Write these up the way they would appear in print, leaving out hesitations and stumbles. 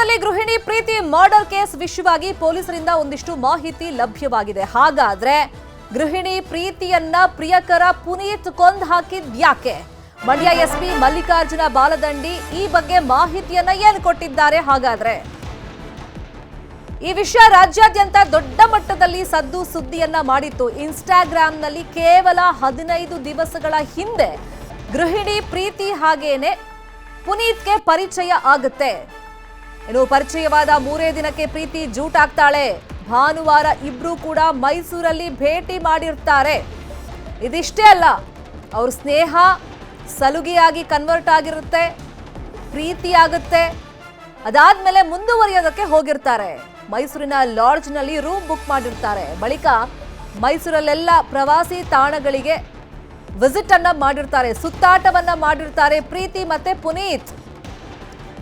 ಮಂಡ್ಯದಲ್ಲಿ ಗೃಹಿಣಿ ಪ್ರೀತಿ murder case ವಿಷಯವಾಗಿ ಪೊಲೀಸರಿಂದ ಒಂದಿಷ್ಟು ಮಾಹಿತಿ ಲಭ್ಯವಾಗಿದೆ. ಹಾಗಾದ್ರೆ ಗೃಹಿಣಿ ಪ್ರೀತಿಯನ್ನ ಪ್ರಿಯಕರ ಪುನೀತ್ ಕೊಂದು ಹಾಕಿದ್ಯಾಕೆ? ಮಂಡ್ಯ ಎಸ್ಪಿ ಮಲ್ಲಿಕಾರ್ಜುನ ಬಾಲದಂಡಿ ಈ ಬಗ್ಗೆ ಮಾಹಿತಿಯನ್ನ ಏನು ಕೊಟ್ಟಿದ್ದಾರೆ? ಹಾಗಾದ್ರೆ ಈ ವಿಷಯ ರಾಜ್ಯಾದ್ಯಂತ ದೊಡ್ಡ ಮಟ್ಟದಲ್ಲಿ ಸದ್ದು ಸುದ್ದಿಯನ್ನ ಮಾಡಿತ್ತು. ಇನ್ಸ್ಟಾಗ್ರಾಂನಲ್ಲಿ ಕೇವಲ 15 ದಿವಸಗಳ ಹಿಂದೆ ಗೃಹಿಣಿ ಪ್ರೀತಿ ಹಾಗೇನೆ ಪುನೀತ್ಗೆ ಪರಿಚಯ ಆಗುತ್ತೆ. ಇನ್ನು ಪರಿಚಯವಾದ 3 ದಿನಕ್ಕೆ ಪ್ರೀತಿ ಜೂಟಾಗ್ತಾಳೆ. ಭಾನುವಾರ ಇಬ್ರು ಕೂಡ ಮೈಸೂರಲ್ಲಿ ಭೇಟಿ ಮಾಡಿರ್ತಾರೆ. ಇದಿಷ್ಟೇ ಅಲ್ಲ, ಅವ್ರ ಸ್ನೇಹ ಸಲುಗೆಯಾಗಿ ಕನ್ವರ್ಟ್ ಆಗಿರುತ್ತೆ, ಪ್ರೀತಿ ಆಗುತ್ತೆ. ಅದಾದ್ಮೇಲೆ ಮುಂದುವರಿಯೋದಕ್ಕೆ ಹೋಗಿರ್ತಾರೆ. ಮೈಸೂರಿನ ಲಾಡ್ಜ್ನಲ್ಲಿ ರೂಮ್ ಬುಕ್ ಮಾಡಿರ್ತಾರೆ. ಬಳಿಕ ಮೈಸೂರಲ್ಲೆಲ್ಲ ಪ್ರವಾಸಿ ತಾಣಗಳಿಗೆ ವಿಸಿಟ್ ಅನ್ನ ಮಾಡಿರ್ತಾರೆ, ಸುತ್ತಾಟವನ್ನ ಮಾಡಿರ್ತಾರೆ ಪ್ರೀತಿ ಮತ್ತೆ ಪುನೀತ್.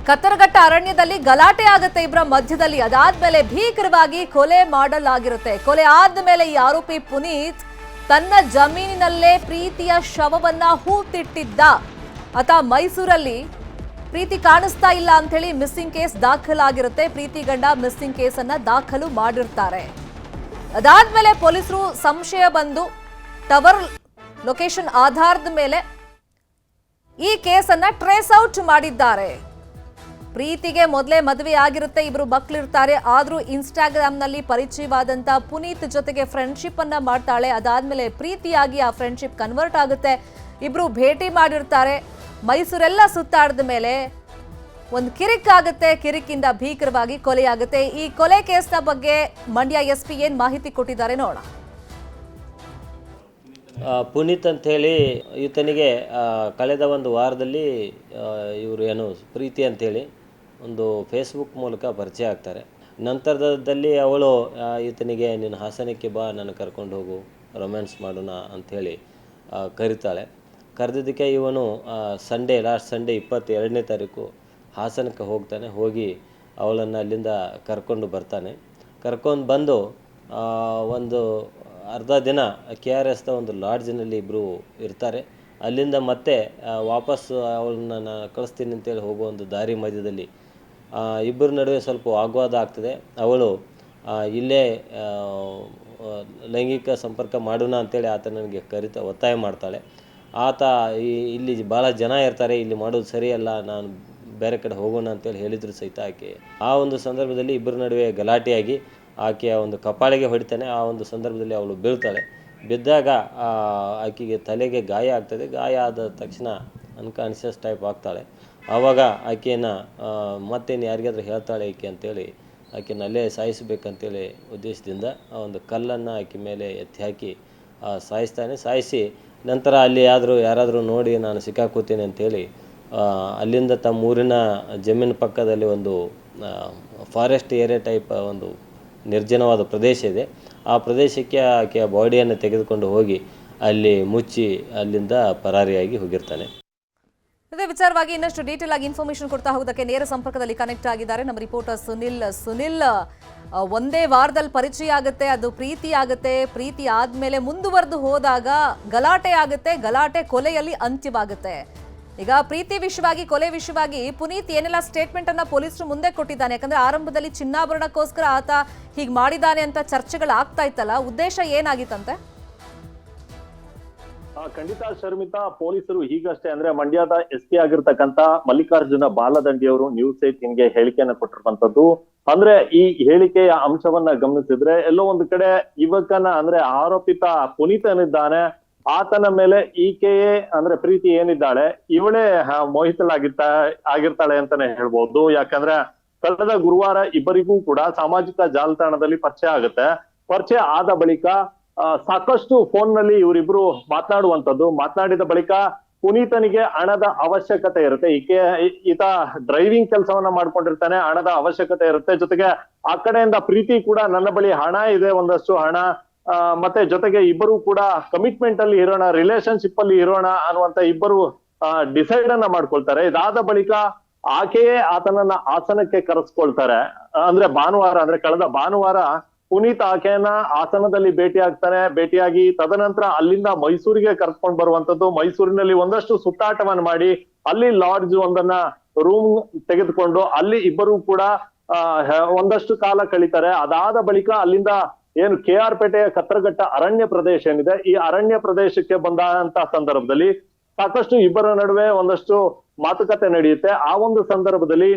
ಕತ್ತರಘಟ್ಟ ಅರಣ್ಯದಲ್ಲಿ ಗಲಾಟೆ ಆಗುತ್ತೆ ಇಬ್ಬರ ಮಧ್ಯದಲ್ಲಿ. ಅದಾದ್ಮೇಲೆ ಭೀಕರವಾಗಿ ಕೊಲೆ ಮಾಡಲಾಗಿರುತ್ತೆ. ಕೊಲೆ ಆದ್ಮೇಲೆ ಈ ಆರೋಪಿ ಪುನೀತ್ ತನ್ನ ಜಮೀನಿನಲ್ಲೇ ಪ್ರೀತಿಯ ಶವವನ್ನ ಹೂತಿಟ್ಟಿದ್ದ. ಆತ ಮೈಸೂರಲ್ಲಿ ಪ್ರೀತಿ ಕಾಣಿಸ್ತಾ ಇಲ್ಲ ಅಂತ ಹೇಳಿ ಮಿಸ್ಸಿಂಗ್ ಕೇಸ್ ದಾಖಲಾಗಿರುತ್ತೆ. ಪ್ರೀತಿ ಗಂಡ ಮಿಸ್ಸಿಂಗ್ ಕೇಸ್ ಅನ್ನ ದಾಖಲು ಮಾಡಿರ್ತಾರೆ. ಅದಾದ್ಮೇಲೆ ಪೊಲೀಸರು ಸಂಶಯ ಬಂದು ಟವರ್ ಲೊಕೇಶನ್ ಆಧಾರದ ಮೇಲೆ ಈ ಕೇಸನ್ನ ಟ್ರೇಸ್ ಔಟ್ ಮಾಡಿದ್ದಾರೆ. ಪ್ರೀತಿಗೆ ಮೊದಲೇ ಮದುವೆ ಆಗಿರುತ್ತೆ, ಇಬ್ರು ಮಕ್ಕಳಿರ್ತಾರೆ. ಆದ್ರೂ ಇನ್ಸ್ಟಾಗ್ರಾಂನಲ್ಲಿ ಪರಿಚಯವಾದಂತ ಪುನೀತ್ ಜೊತೆಗೆ ಫ್ರೆಂಡ್ಶಿಪ್ ಅನ್ನ ಮಾಡ್ತಾಳೆ. ಅದಾದ್ಮೇಲೆ ಪ್ರೀತಿಯಾಗಿ ಆ ಫ್ರೆಂಡ್ಶಿಪ್ ಕನ್ವರ್ಟ್ ಆಗುತ್ತೆ. ಇಬ್ರು ಭೇಟಿ ಮಾಡಿರ್ತಾರೆ. ಮೈಸೂರೆಲ್ಲ ಸುತ್ತಾಡಿದ ಮೇಲೆ ಒಂದು ಕಿರಿಕಾಗುತ್ತೆ. ಕಿರಿಕಿಂದ ಭೀಕರವಾಗಿ ಕೊಲೆಯಾಗುತ್ತೆ. ಈ ಕೊಲೆ ಕೇಸ್ನ ಬಗ್ಗೆ ಮಂಡ್ಯ ಎಸ್ಪಿ ಏನ್ ಮಾಹಿತಿ ಕೊಟ್ಟಿದ್ದಾರೆ ನೋಡೋಣ. ಪುನೀತ್ ಅಂಥೇಳಿ ಈತನಿಗೆ ಕಳೆದ ಒಂದು ವಾರದಲ್ಲಿ ಇವರು ಏನು ಪ್ರೀತಿ ಅಂಥೇಳಿ ಒಂದು ಫೇಸ್ಬುಕ್ ಮೂಲಕ ಪರಿಚಯ ಆಗ್ತಾರೆ. ನಂತರದಲ್ಲಿ ಅವಳು ಈತನಿಗೆ ನಿನ್ನ ಹಾಸನಕ್ಕೆ ಬಾ, ನಾನು ಕರ್ಕೊಂಡು ಹೋಗು, ರೊಮ್ಯಾನ್ಸ್ ಮಾಡೋಣ ಅಂಥೇಳಿ ಕರೀತಾಳೆ. ಕರೆದಿದ್ದಕ್ಕೆ ಇವನು ಲಾಸ್ಟ್ ಸಂಡೇ 22ನೇ ತಾರೀಕು ಹಾಸನಕ್ಕೆ ಹೋಗ್ತಾನೆ. ಹೋಗಿ ಅವಳನ್ನು ಅಲ್ಲಿಂದ ಕರ್ಕೊಂಡು ಬರ್ತಾನೆ. ಕರ್ಕೊಂಡು ಬಂದು ಒಂದು ಅರ್ಧ ದಿನ KRSದ ಒಂದು ಲಾಡ್ಜಿನಲ್ಲಿ ಇಬ್ಬರು ಇರ್ತಾರೆ. ಅಲ್ಲಿಂದ ಮತ್ತೆ ವಾಪಸ್ ಅವಳನ್ನ ನಾನು ಕಳಿಸ್ತೀನಿ ಅಂತೇಳಿ ಹೋಗೋ ಒಂದು ದಾರಿ ಮಧ್ಯದಲ್ಲಿ ಇಬ್ಬರ ನಡುವೆ ಸ್ವಲ್ಪ ವಾಗ್ವಾದ ಆಗ್ತದೆ. ಅವಳು ಇಲ್ಲೇ ಲೈಂಗಿಕ ಸಂಪರ್ಕ ಮಾಡೋಣ ಅಂತೇಳಿ ಆತ ನನಗೆ ಒತ್ತಾಯ ಮಾಡ್ತಾಳೆ. ಆತ ಇಲ್ಲಿ ಭಾಳ ಜನ ಇರ್ತಾರೆ, ಇಲ್ಲಿ ಮಾಡೋದು ಸರಿಯಲ್ಲ, ನಾನು ಬೇರೆ ಕಡೆ ಹೋಗೋಣ ಅಂತೇಳಿ ಹೇಳಿದ್ರು ಸಹಿತ ಆಕೆ ಆ ಒಂದು ಸಂದರ್ಭದಲ್ಲಿ ಇಬ್ಬರ ನಡುವೆ ಗಲಾಟೆಯಾಗಿ ಆಕೆಯ ಒಂದು ಕಪಾಳಿಗೆ ಹೊಡಿತಾನೆ. ಆ ಒಂದು ಸಂದರ್ಭದಲ್ಲಿ ಅವಳು ಬೀಳ್ತಾಳೆ. ಬಿದ್ದಾಗ ಆಕೆಗೆ ತಲೆಗೆ ಗಾಯ ಆಗ್ತದೆ. ಗಾಯ ಆದ ತಕ್ಷಣ ಅನ್ಕಾನ್ಷಿಯಸ್ ಟೈಪ್ ಆಗ್ತಾಳೆ. ಆವಾಗ ಆಕೆಯನ್ನು ಮತ್ತೇನು ಯಾರಿಗಾದ್ರೂ ಹೇಳ್ತಾಳೆ ಈಕೆ ಅಂತೇಳಿ ಆಕೆನ ಅಲ್ಲೇ ಸಾಯಿಸಬೇಕಂತೇಳಿ ಉದ್ದೇಶದಿಂದ ಆ ಒಂದು ಕಲ್ಲನ್ನು ಆಕೆ ಮೇಲೆ ಎತ್ತಿ ಹಾಕಿ ಸಾಯಿಸ್ತಾನೆ. ಸಾಯಿಸಿ ನಂತರ ಅಲ್ಲಿ ಯಾರಾದರೂ ನೋಡಿ ನಾನು ಸಿಕ್ಕಾಕೋತೀನಿ ಅಂತೇಳಿ ಅಲ್ಲಿಂದ ತಮ್ಮ ಊರಿನ ಜಮೀನು ಪಕ್ಕದಲ್ಲಿ ಒಂದು ಫಾರೆಸ್ಟ್ ಏರಿಯಾ ಟೈಪ್ ಒಂದು ನಿರ್ಜನವಾದ ಪ್ರದೇಶ ಇದೆ. ಆ ಪ್ರದೇಶಕ್ಕೆ ಆಕೆಯ ಬಾಡಿಯನ್ನು ತೆಗೆದುಕೊಂಡು ಹೋಗಿ ಅಲ್ಲಿ ಮುಚ್ಚಿ ಅಲ್ಲಿಂದ ಪರಾರಿಯಾಗಿ ಹೋಗಿರ್ತಾನೆ. ಇದೇ ವಿಚಾರವಾಗಿ ಇನ್ನಷ್ಟು ಡೀಟೇಲ್ ಆಗಿ ಇನ್ಫಾರ್ಮೇಶನ್ ಕೊಡ್ತಾ ಹೋಗೋದಕ್ಕೆ ನೇರ ಸಂಪರ್ಕದಲ್ಲಿ ಕನೆಕ್ಟ್ ಆಗಿದ್ದಾರೆ ನಮ್ಮ ರಿಪೋರ್ಟರ್ ಸುನಿಲ್. ಒಂದೇ ವಾರದಲ್ಲಿ ಪರಿಚಯ ಆಗುತ್ತೆ, ಅದು ಪ್ರೀತಿ ಆಗುತ್ತೆ. ಪ್ರೀತಿ ಆದ್ಮೇಲೆ ಮುಂದುವರೆದು ಹೋದಾಗ ಗಲಾಟೆ ಆಗುತ್ತೆ. ಗಲಾಟೆ ಕೊಲೆಯಲ್ಲಿ ಅಂತ್ಯವಾಗುತ್ತೆ. ಈಗ ಪ್ರೀತಿ ವಿಷಯವಾಗಿ, ಕೊಲೆ ವಿಷಯವಾಗಿ ಪುನೀತ್ ಏನೆಲ್ಲ ಸ್ಟೇಟ್ಮೆಂಟ್ ಅನ್ನ ಪೊಲೀಸರು ಮುಂದೆ ಕೊಟ್ಟಿದ್ದಾನೆ? ಯಾಕಂದ್ರೆ ಆರಂಭದಲ್ಲಿ ಚಿನ್ನಾಭರಣಕ್ಕೋಸ್ಕರ ಆತ ಹೀಗೆ ಮಾಡಿದ್ದಾನೆ ಅಂತ ಚರ್ಚೆಗಳು ಆಗ್ತಾ ಇತ್ತಲ್ಲ, ಉದ್ದೇಶ ಏನಾಗಿತ್ತಂತೆ? ಖಂಡಿತ ಶರ್ಮಿತಾ, ಪೊಲೀಸರು ಈಗಷ್ಟೇ ಅಂದ್ರೆ ಮಂಡ್ಯದ SP ಆಗಿರ್ತಕ್ಕಂತ ಮಲ್ಲಿಕಾರ್ಜುನ ಬಾಲದಂಡಿ ಅವರು ನ್ಯೂಸ್ 18ಗೆ ಹೇಳಿಕೆಯನ್ನ ಕೊಟ್ಟಿರುವಂತದ್ದು. ಅಂದ್ರೆ ಈ ಹೇಳಿಕೆಯ ಅಂಶವನ್ನ ಗಮನಿಸಿದ್ರೆ ಎಲ್ಲೋ ಒಂದು ಕಡೆ ಯುವಕನ ಅಂದ್ರೆ ಆರೋಪಿತ ಪುನೀತ್ ಏನಿದ್ದಾನೆ ಆತನ ಮೇಲೆ ಈಕೆಯೇ ಅಂದ್ರೆ ಪ್ರೀತಿ ಏನಿದ್ದಾಳೆ ಇವಳೇ ಆಗಿರ್ತಾಳೆ ಅಂತಾನೆ ಹೇಳ್ಬೋದು. ಯಾಕಂದ್ರೆ ಕಳೆದ ಗುರುವಾರ ಇಬ್ಬರಿಗೂ ಕೂಡ ಸಾಮಾಜಿಕ ಜಾಲತಾಣದಲ್ಲಿ ಪರಿಚಯ ಆಗುತ್ತೆ. ಪರಿಚಯ ಆದ ಬಳಿಕ ಸಾಕಷ್ಟು ಫೋನ್ ನಲ್ಲಿ ಇವರಿಬ್ರು ಮಾತನಾಡಿದ ಬಳಿಕ ಪುನೀತನಿಗೆ ಹಣದ ಅವಶ್ಯಕತೆ ಇರುತ್ತೆ. ಈತ ಡ್ರೈವಿಂಗ್ ಕೆಲಸವನ್ನ ಮಾಡ್ಕೊಂಡಿರ್ತಾನೆ, ಹಣದ ಅವಶ್ಯಕತೆ ಇರುತ್ತೆ. ಜೊತೆಗೆ ಆ ಕಡೆಯಿಂದ ಪ್ರೀತಿ ಕೂಡ ನನ್ನ ಬಳಿ ಹಣ ಇದೆ, ಒಂದಷ್ಟು ಹಣ, ಮತ್ತೆ ಜೊತೆಗೆ ಇಬ್ಬರು ಕೂಡ ಕಮಿಟ್ಮೆಂಟ್ ಅಲ್ಲಿ ಇರೋಣ, ರಿಲೇಶನ್ಶಿಪ್ ಅಲ್ಲಿ ಇರೋಣ ಅನ್ನುವಂತ ಇಬ್ಬರು ಡಿಸೈಡ್ ಅನ್ನ ಮಾಡ್ಕೊಳ್ತಾರೆ. ಇದಾದ ಬಳಿಕ ಆಕೆಯೇ ಆತನನ್ನ ಹಾಸನಕ್ಕೆ ಕರೆಸ್ಕೊಳ್ತಾರೆ. ಅಂದ್ರೆ ಕಳೆದ ಭಾನುವಾರ ಪುನೀತ್ ಆಕೆಯನ್ನ ಹಾಸನದಲ್ಲಿ ಭೇಟಿಯಾಗಿ ತದನಂತರ ಅಲ್ಲಿಂದ ಮೈಸೂರಿಗೆ ಕರ್ಕೊಂಡು ಬರುವಂತದ್ದು. ಮೈಸೂರಿನಲ್ಲಿ ಒಂದಷ್ಟು ಸುತ್ತಾಟವನ್ನು ಮಾಡಿ ಅಲ್ಲಿ ಲಾಡ್ಜ್ ಒಂದನ್ನ ರೂಮ್ ತೆಗೆದುಕೊಂಡು ಅಲ್ಲಿ ಇಬ್ಬರು ಕೂಡ ಒಂದಷ್ಟು ಕಾಲ ಕಳೀತಾರೆ. ಅದಾದ ಬಳಿಕ ಅಲ್ಲಿಂದ ಏನು KR ಪೇಟೆಯ ಕತ್ತರಘಟ್ಟ ಅರಣ್ಯ ಪ್ರದೇಶ ಏನಿದೆ, ಈ ಅರಣ್ಯ ಪ್ರದೇಶಕ್ಕೆ ಬಂದಂತ ಸಂದರ್ಭದಲ್ಲಿ ಸಾಕಷ್ಟು ಇಬ್ಬರ ನಡುವೆ ಒಂದಷ್ಟು ಮಾತುಕತೆ ನಡೆಯುತ್ತೆ. ಆ ಒಂದು ಸಂದರ್ಭದಲ್ಲಿ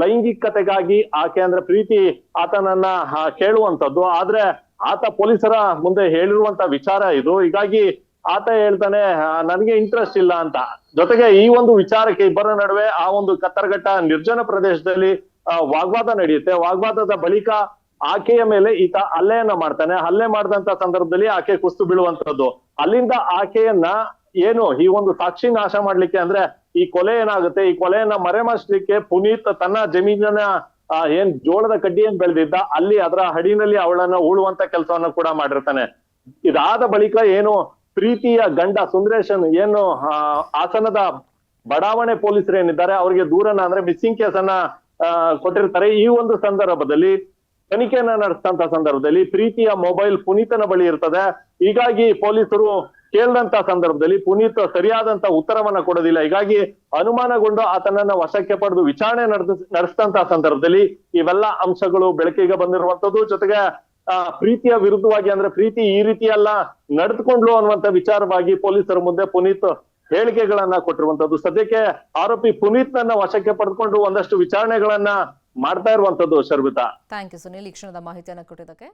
ಲೈಂಗಿಕತೆಗಾಗಿ ಆಕೆ ಅಂದ್ರೆ ಪ್ರೀತಿ ಆತನನ್ನ ಕೇಳುವಂತದ್ದು. ಆದ್ರೆ ಆತ ಪೊಲೀಸರ ಮುಂದೆ ಹೇಳಿರುವಂತ ವಿಚಾರ ಇದು. ಹೀಗಾಗಿ ಆತ ಹೇಳ್ತಾನೆ ನನಗೆ ಇಂಟ್ರೆಸ್ಟ್ ಇಲ್ಲ ಅಂತ. ಜೊತೆಗೆ ಈ ಒಂದು ವಿಚಾರಕ್ಕೆ ಇಬ್ಬರ ನಡುವೆ ಆ ಒಂದು ಕತ್ತರಘಟ್ಟ ನಿರ್ಜನ ಪ್ರದೇಶದಲ್ಲಿ ವಾಗ್ವಾದ ನಡೆಯುತ್ತೆ. ವಾಗ್ವಾದದ ಬಳಿಕ ಆಕೆಯ ಮೇಲೆ ಈತ ಹಲ್ಲೆಯನ್ನ ಮಾಡ್ತಾನೆ. ಹಲ್ಲೆ ಮಾಡಿದಂತ ಸಂದರ್ಭದಲ್ಲಿ ಆಕೆ ಕುಸ್ತು ಬೀಳುವಂತದ್ದು. ಅಲ್ಲಿಂದ ಆಕೆಯನ್ನ ಏನು ಈ ಒಂದು ಸಾಕ್ಷಿ ನಾಶ ಮಾಡ್ಲಿಕ್ಕೆ ಅಂದ್ರೆ ಈ ಕೊಲೆ ಏನಾಗುತ್ತೆ, ಈ ಕೊಲೆಯನ್ನ ಮರೆಮಾಚಲಿಕ್ಕೆ ಪುನೀತ್ ತನ್ನ ಜಮೀನಿನ ಏನ್ ಜೋಳದ ಕಡ್ಡಿ ಏನ್ ಬೆಳೆದಿದ್ದ ಅಲ್ಲಿ ಅದರ ಹಡಿನಲ್ಲಿ ಅವಳನ್ನ ಉಳುವಂತ ಕೆಲಸವನ್ನ ಕೂಡ ಮಾಡಿರ್ತಾನೆ. ಇದಾದ ಬಳಿಕ ಏನು ಪ್ರೀತಿಯ ಗಂಡ ಸುಂದರೇಶನ್ ಏನು ಹಾಸನದ ಬಡಾವಣೆ ಪೊಲೀಸರು ಏನಿದ್ದಾರೆ ಅವರಿಗೆ ದೂರನ್ನ ಅಂದ್ರೆ ಮಿಸ್ಸಿಂಗ್ ಕೇಸನ್ನ ಕೊಟ್ಟಿರ್ತಾರೆ. ಈ ಒಂದು ಸಂದರ್ಭದಲ್ಲಿ ತನಿಖೆಯನ್ನ ನಡೆಸಿದಂತ ಸಂದರ್ಭದಲ್ಲಿ ಪ್ರೀತಿಯ ಮೊಬೈಲ್ ಪುನೀತನ ಬಳಿ ಇರ್ತದೆ. ಹೀಗಾಗಿ ಪೊಲೀಸರು ಕೇಳಿದಂತ ಸಂದರ್ಭದಲ್ಲಿ ಪುನೀತ್ ಸರಿಯಾದಂತ ಉತ್ತರವನ್ನ ಕೊಡೋದಿಲ್ಲ. ಹೀಗಾಗಿ ಅನುಮಾನಗೊಂಡು ಆತನನ್ನ ವಶಕ್ಕೆ ಪಡೆದು ವಿಚಾರಣೆ ನಡೆಸಿದಂತ ಸಂದರ್ಭದಲ್ಲಿ ಇವೆಲ್ಲ ಅಂಶಗಳು ಬೆಳಕಿಗೆ ಬಂದಿರುವಂತದ್ದು. ಜೊತೆಗೆ ಪ್ರೀತಿಯ ವಿರುದ್ಧವಾಗಿ ಅಂದ್ರೆ ಪ್ರೀತಿ ಈ ರೀತಿ ಎಲ್ಲ ನಡೆದುಕೊಂಡ್ಲು ಅನ್ನುವಂತ ವಿಚಾರವಾಗಿ ಪೊಲೀಸರ ಮುಂದೆ ಪುನೀತ್ ಹೇಳಿಕೆಗಳನ್ನ ಕೊಟ್ಟಿರುವಂತದ್ದು. ಸದ್ಯಕ್ಕೆ ಆರೋಪಿ ಪುನೀತ್ ನನ್ನ ವಶಕ್ಕೆ ಪಡೆದುಕೊಂಡು ಒಂದಷ್ಟು ವಿಚಾರಣೆಗಳನ್ನ ಮಾಡ್ತಾ ಇರುವಂತದ್ದು. ಶರ್ಮಿತಾ, ಥ್ಯಾಂಕ್ ಯು ಸುನಿಲ್, ಈ ಕ್ಷಣದ ಮಾಹಿತಿಯನ್ನು ಕೊಟ್ಟಿದ್ದಕ್ಕೆ.